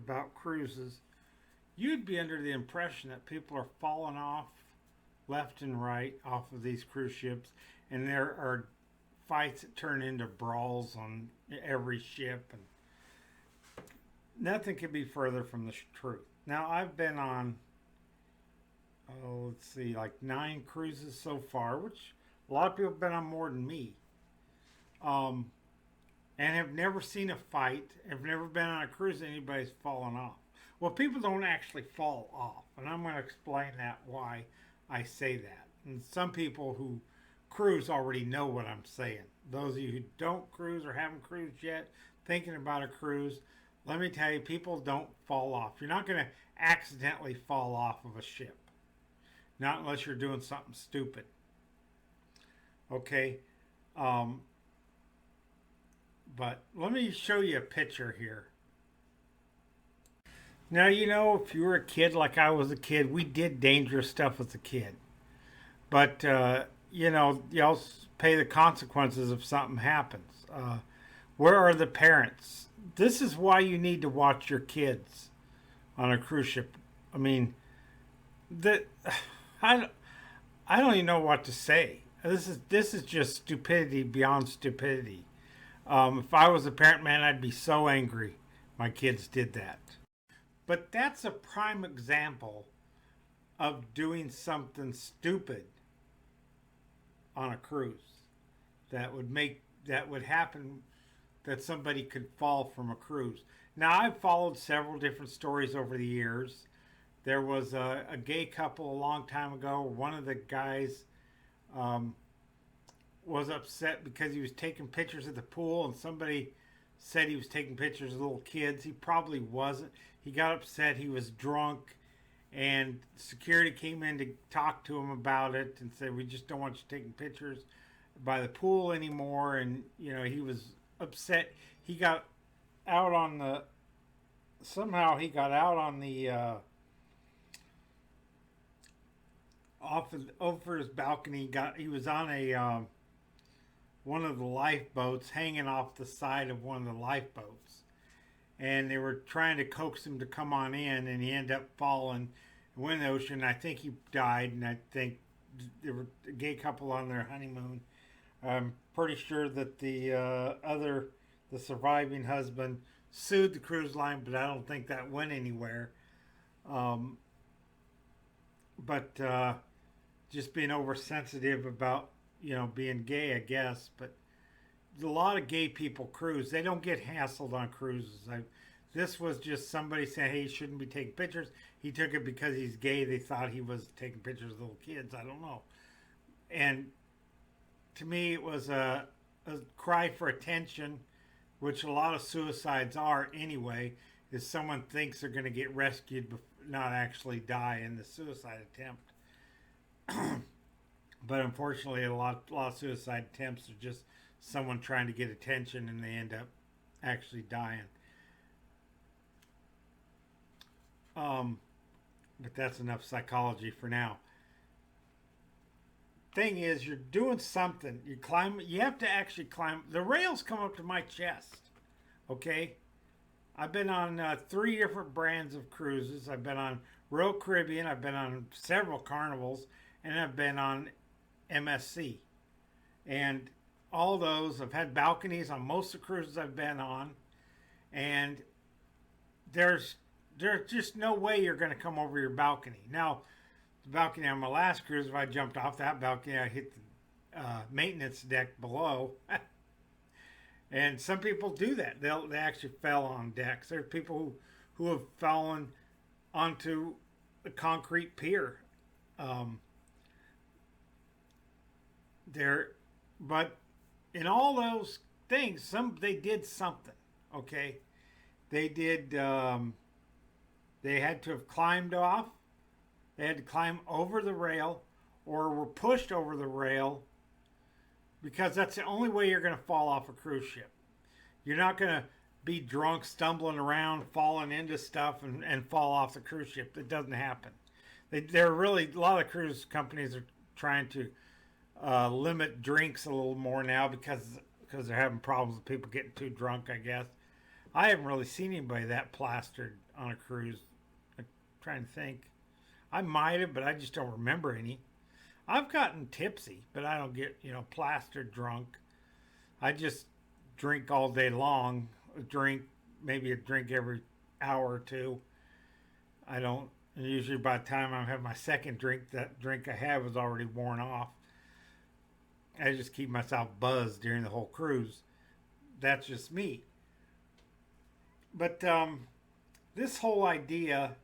about cruises, you'd be under the impression that people are falling off left and right off of these cruise ships, and there are fights that turn into brawls on every ship, and nothing could be further from the truth. Now, I've been on, let's see, like 9 cruises so far, which a lot of people have been on more than me, um, and have never seen a fight, have never been on a cruise that anybody's fallen off. Well, people don't actually fall off, and I'm going to explain that why I say that. And some people who cruise already know what I'm saying. Those of you who don't cruise or haven't cruised yet, thinking about a cruise, let me tell you, people don't fall off. You're not going to accidentally fall off of a ship, not unless you're doing something stupid. Okay, um, but let me show you a picture here. Now, if you were a kid like I was a kid, we did dangerous stuff as a kid. But, you also pay the consequences if something happens. Where are the parents? This is why you need to watch your kids on a cruise ship. I mean, that I, I don't even know what to say. This is just stupidity beyond stupidity. If I was a parent, man, I'd be so angry my kids did that. But that's a prime example of doing something stupid on a cruise that would happen, that somebody could fall from a cruise. Now, I've followed several different stories over the years. There was a gay couple a long time ago. One of the guys um, was upset because he was taking pictures at the pool, and somebody said he was taking pictures of little kids. He probably wasn't. He got upset. He was drunk, and security came in to talk to him about it and said, "We just don't want you taking pictures by the pool anymore." And he was upset. He got out on the somehow he got out on the off of, over his balcony. He was on a one of the lifeboats, hanging off the side of one of the lifeboats, and they were trying to coax him to come on in, and he ended up falling and went in the ocean. I think he died, and I think there were a gay couple on their honeymoon. I'm pretty sure that the surviving husband sued the cruise line, but I don't think that went anywhere. Um, but just being oversensitive about being gay, I guess. But a lot of gay people cruise. They don't get hassled on cruises. This was just somebody saying, "Hey, you shouldn't be taking pictures." He took it because he's gay. They thought he was taking pictures of little kids. I don't know. And to me, it was a cry for attention, which a lot of suicides are anyway. Is someone thinks they're going to get rescued, but not actually die in the suicide attempt. But unfortunately, a lot of suicide attempts are just someone trying to get attention, and they end up actually dying. But that's enough psychology for now. Thing is, you're doing something. You have to actually climb. The rails come up to my chest. Okay? I've been on 3 different brands of cruises. I've been on Royal Caribbean, I've been on several Carnivals, and I've been on MSC. And all those, I've had balconies on most of the cruises I've been on. And there's just no way you're going to come over your balcony. Now, the balcony on my last cruise, if I jumped off that balcony, I hit the maintenance deck below. And some people do that. They actually fell on decks. There are people who have fallen onto a concrete pier. But in all those things, they did something. Okay, they did. They had to have climbed off. They had to climb over the rail, or were pushed over the rail, because that's the only way you're going to fall off a cruise ship. You're not going to be drunk, stumbling around, falling into stuff, and fall off the cruise ship. It doesn't happen. They're really, a lot of cruise companies are trying to limit drinks a little more now because they're having problems with people getting too drunk, I guess. I haven't really seen anybody that plastered on a cruise. I'm trying to think. I might have, but I just don't remember any. I've gotten tipsy, but I don't get, plastered drunk. I just drink all day long. Maybe a drink every hour or two. I don't. Usually, by the time I have my second drink, that drink I have is already worn off. I just keep myself buzzed during the whole cruise. That's just me. But this whole idea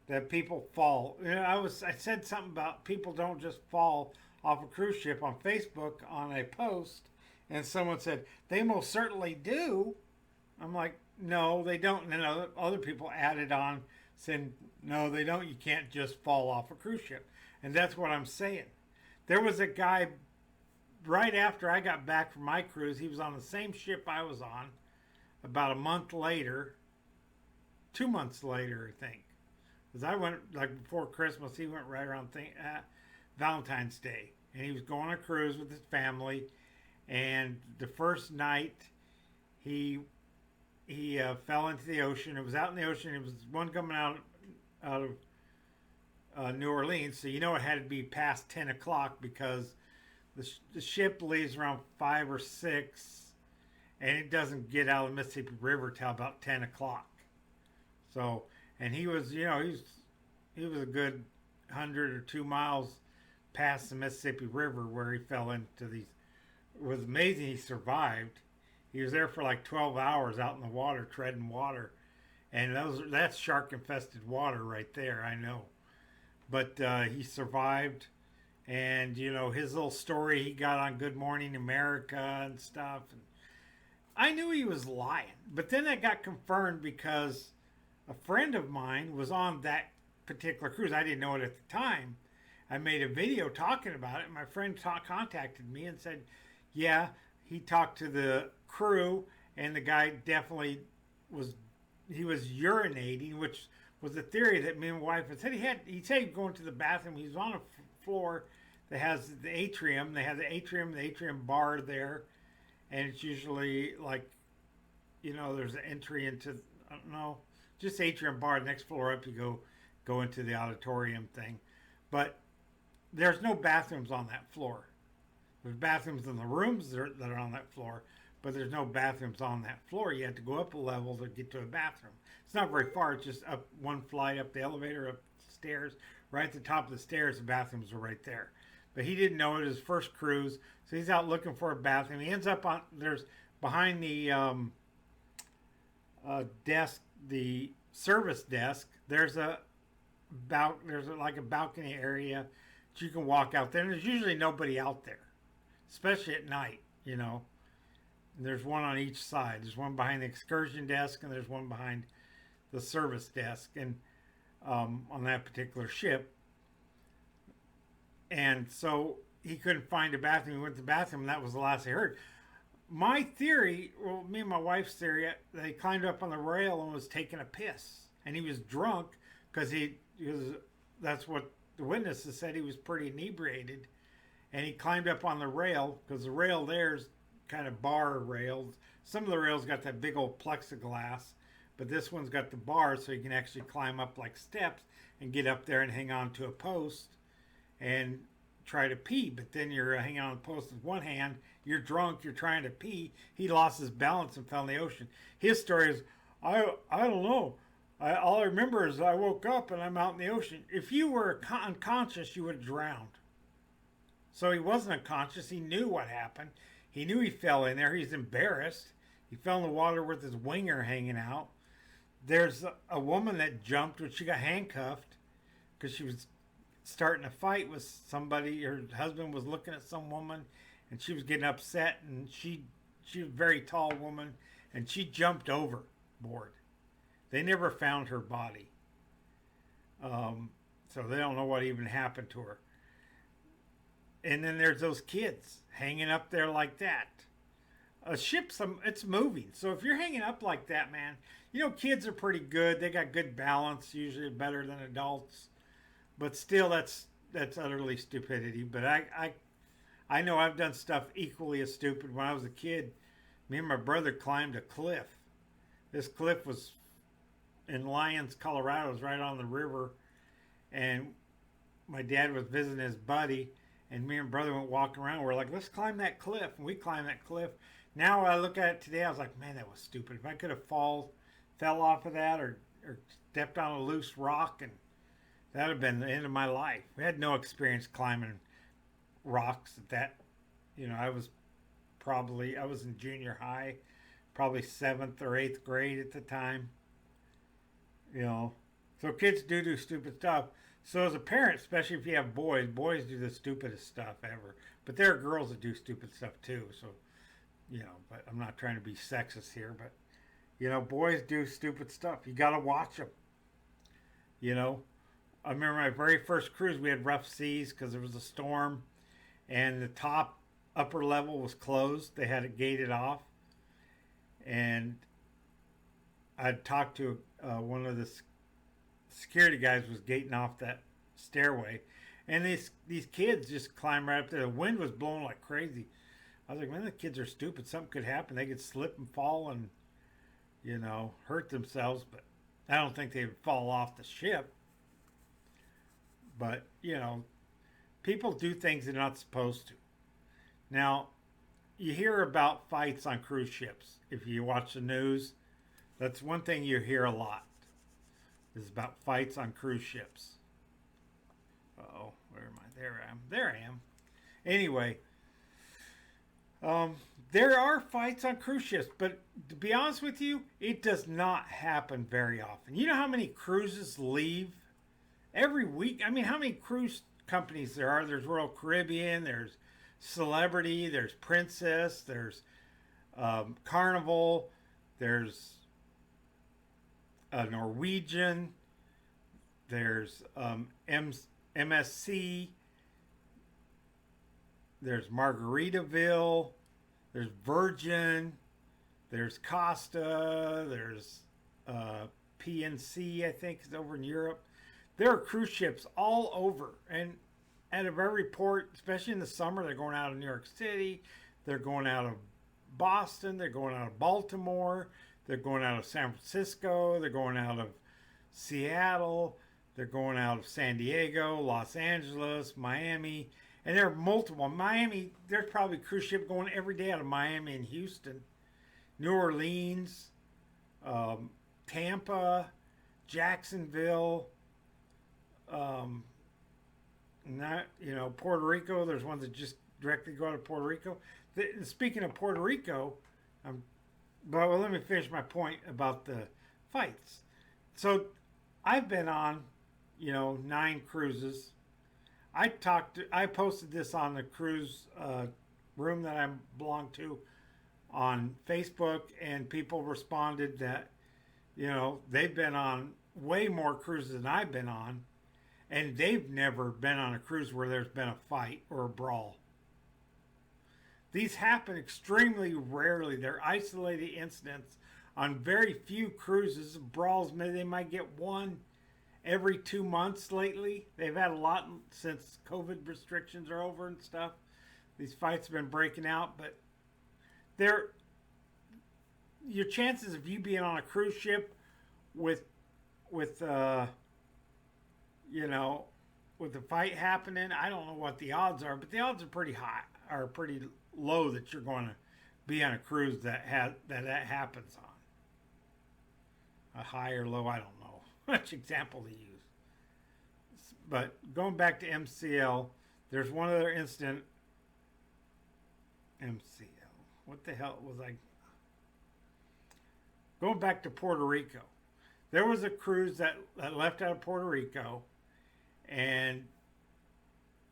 that people fall, I said something about people don't just fall off a cruise ship on Facebook on a post, and someone said they most certainly do. I'm like, no, they don't. And then other people added on saying, no, they don't. You can't just fall off a cruise ship. And that's what I'm saying. There was a guy right after I got back from my cruise. He was on the same ship I was on about a month later, 2 months later, I think. Because I went like before Christmas. He went right around Valentine's Day. And he was going on a cruise with his family. And the first night, he fell into the ocean. It was out in the ocean. It was one coming out of New Orleans, so it had to be past 10 o'clock because the ship leaves around 5 or 6, and it doesn't get out of the Mississippi River till about 10 o'clock. So, and he was a good 100 or 2 miles past the Mississippi River where he fell into these. It was amazing he survived. He was there for like 12 hours out in the water, treading water. And that's shark infested water right there, I know. But he survived. And, his little story he got on Good Morning America and stuff. And I knew he was lying. But then that got confirmed because a friend of mine was on that particular cruise. I didn't know it at the time. I made a video talking about it. My friend contacted me and said, yeah, he talked to the crew, and the guy definitely was urinating, which was a theory that me and my wife had said. He said going to the bathroom. He was on a floor that has the atrium. They have the atrium bar there, and it's usually like, there's an entry into, I don't know, just atrium bar. The next floor up, you go into the auditorium thing, but there's no bathrooms on that floor. There's bathrooms in the rooms that are on that floor, but there's no bathrooms on that floor. You have to go up a level to get to a bathroom. It's not very far. It's just up one flight up the elevator, up the stairs. Right at the top of the stairs, the bathrooms were right there. But he didn't know it was his first cruise, so he's out looking for a bathroom. He ends up there's behind the desk, the service desk. There's like a balcony area that you can walk out there. And there's usually nobody out there, especially at night, There's one on each side. There's one behind the excursion desk, and there's one behind the service desk, and on that particular ship. And so he couldn't find a bathroom. He went to the bathroom, and that was the last he heard. My theory, me and my wife's theory, they climbed up on the rail and was taking a piss, and he was drunk because that's what the witnesses said. He was pretty inebriated. And he climbed up on the rail because the rail there's kind of bar rails. Some of the rails got that big old plexiglass, but this one's got the bar so you can actually climb up like steps and get up there and hang on to a post and try to pee. But then you're hanging on a post with one hand, you're drunk, you're trying to pee. He lost his balance and fell in the ocean. His story is, I don't know. All I remember is I woke up and I'm out in the ocean. If you were unconscious, you would have drowned. So he wasn't unconscious. He knew what happened. He knew he fell in there. He's embarrassed. He fell in the water with his winger hanging out. There's a woman that jumped when she got handcuffed because she was starting a fight with somebody. Her husband was looking at some woman, and she was getting upset. And she was a very tall woman, and she jumped overboard. They never found her body, so they don't know what even happened to her. And then there's those kids hanging up there like that. A ship, it's moving. So if you're hanging up like that, man, kids are pretty good. They got good balance, usually better than adults. But still, that's utterly stupidity. But I know I've done stuff equally as stupid. When I was a kid, me and my brother climbed a cliff. This cliff was in Lyons, Colorado. It was right on the river, and my dad was visiting his buddy, and me and brother went walking around. We're like, let's climb that cliff, and we climbed that cliff. Now I look at it today, I was like, man, that was stupid. If I could have fell off of that, or stepped on a loose rock, and that would have been the end of my life. We had no experience climbing rocks at that. I was in junior high, probably seventh or eighth grade at the time. You know, so kids do stupid stuff. So as a parent, especially if you have boys, boys do the stupidest stuff ever. But there are girls that do stupid stuff too. So but I'm not trying to be sexist here, but boys do stupid stuff. You gotta watch them. You know, I remember my very first cruise. We had rough seas because there was a storm, and the upper level was closed. They had it gated off, and I'd talked to one of the security guys was gating off that stairway, and these kids just climbed right up there. The wind was blowing like crazy. I was like, man, the kids are stupid. Something could happen. They could slip and fall and hurt themselves. But I don't think they would fall off the ship. But people do things they're not supposed to. Now, you hear about fights on cruise ships. If you watch the news, that's one thing you hear a lot. Is about fights on cruise ships. Oh, where am I? There I am. There I am. Anyway, there are fights on cruise ships, but to be honest with you, it does not happen very often. You know how many cruises leave every week? I mean, how many cruise companies there are? There's Royal Caribbean, there's Celebrity, there's Princess, there's Carnival, there's Norwegian, there's MSC, there's Margaritaville, there's Virgin, there's Costa, there's PNC, I think, is over in Europe. There are cruise ships all over, and out of every port, especially in the summer, they're going out of New York City, they're going out of Boston, they're going out of Baltimore, they're going out of San Francisco, they're going out of Seattle, they're going out of San Diego, Los Angeles, Miami, and there are multiple. Miami, there's probably a cruise ship going every day out of Miami and Houston, New Orleans, Tampa, Jacksonville, Puerto Rico. There's ones that just directly go to Puerto Rico. Speaking of Puerto Rico, well, let me finish my point about the fights. So I've been on, 9 cruises. I posted this on the cruise room that I belong to on Facebook, and people responded that, they've been on way more cruises than I've been on, and they've never been on a cruise where there's been a fight or a brawl. These happen extremely rarely. They're isolated incidents on very few cruises. Brawls, maybe they might get one every 2 months lately. They've had a lot since COVID restrictions are over and stuff. These fights have been breaking out, but your chances of you being on a cruise ship with the fight happening, I don't know what the odds are, but the odds are pretty high, are pretty low that you're going to be on a cruise that happens on. A high or low, I don't know which example to use. But going back to MCL, there's one other incident. MCL. What the hell was I? Going back to Puerto Rico. There was a cruise that left out of Puerto Rico,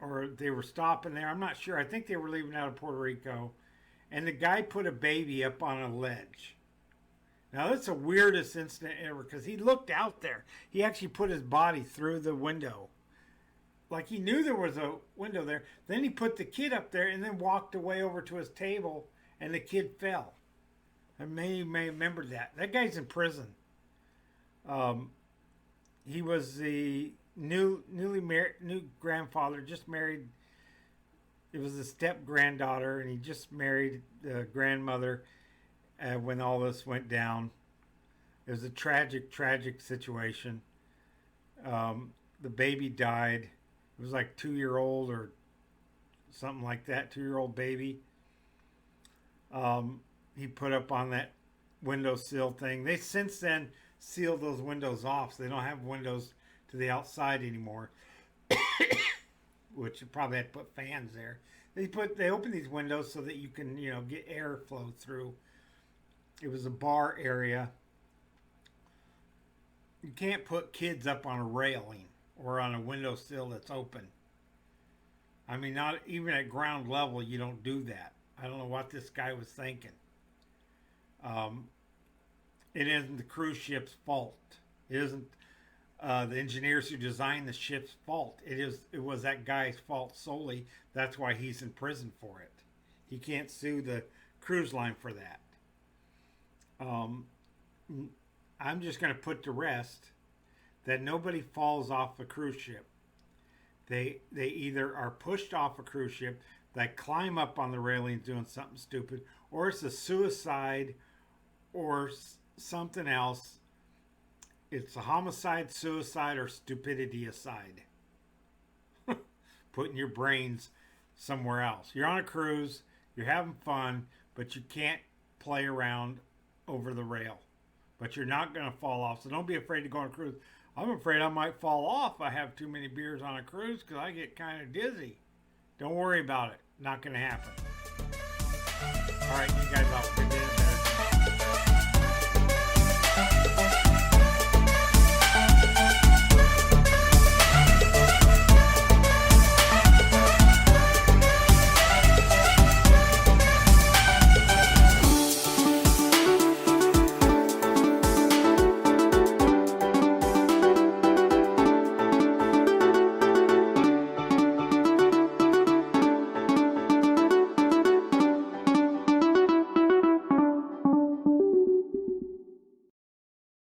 or they were stopping there. I'm not sure. I think they were leaving out of Puerto Rico, and the guy put a baby up on a ledge. Now that's the weirdest incident ever, because he looked out there. He actually put his body through the window, like he knew there was a window there. Then he put the kid up there and then walked away over to his table, and the kid fell. And many of you may remember that. That guy's in prison. He was the new grandfather, just married. It was a step granddaughter, and he just married the grandmother when all this went down. It was a tragic, tragic situation. The baby died. It was like 2 year old or something like that, 2 year old baby. He put up on that windowsill thing. They since then sealed those windows off, so they don't have windows to the outside anymore. Which you probably had to put fans there. They open these windows so that you can get air flow through. It was a bar area. You can't put kids up on a railing or on a windowsill that's open. I mean, not even at ground level, you don't do that. I don't know what this guy was thinking. Um, it isn't the cruise ship's fault. It isn't the engineers who designed the ship's fault. It was that guy's fault solely. That's why he's in prison for it. He can't sue the cruise line for that. Um, I'm just going to put to rest that nobody falls off a cruise ship. They either are pushed off a cruise ship, they climb up on the railings doing something stupid, or it's a suicide or something else. It's a homicide, suicide, or stupidity aside. Putting your brains somewhere else. You're on a cruise, you're having fun, but you can't play around over the rail. But you're not going to fall off. So don't be afraid to go on a cruise. I'm afraid I might fall off if I have too many beers on a cruise because I get kind of dizzy. Don't worry about it. Not going to happen. All right, you guys have a good day.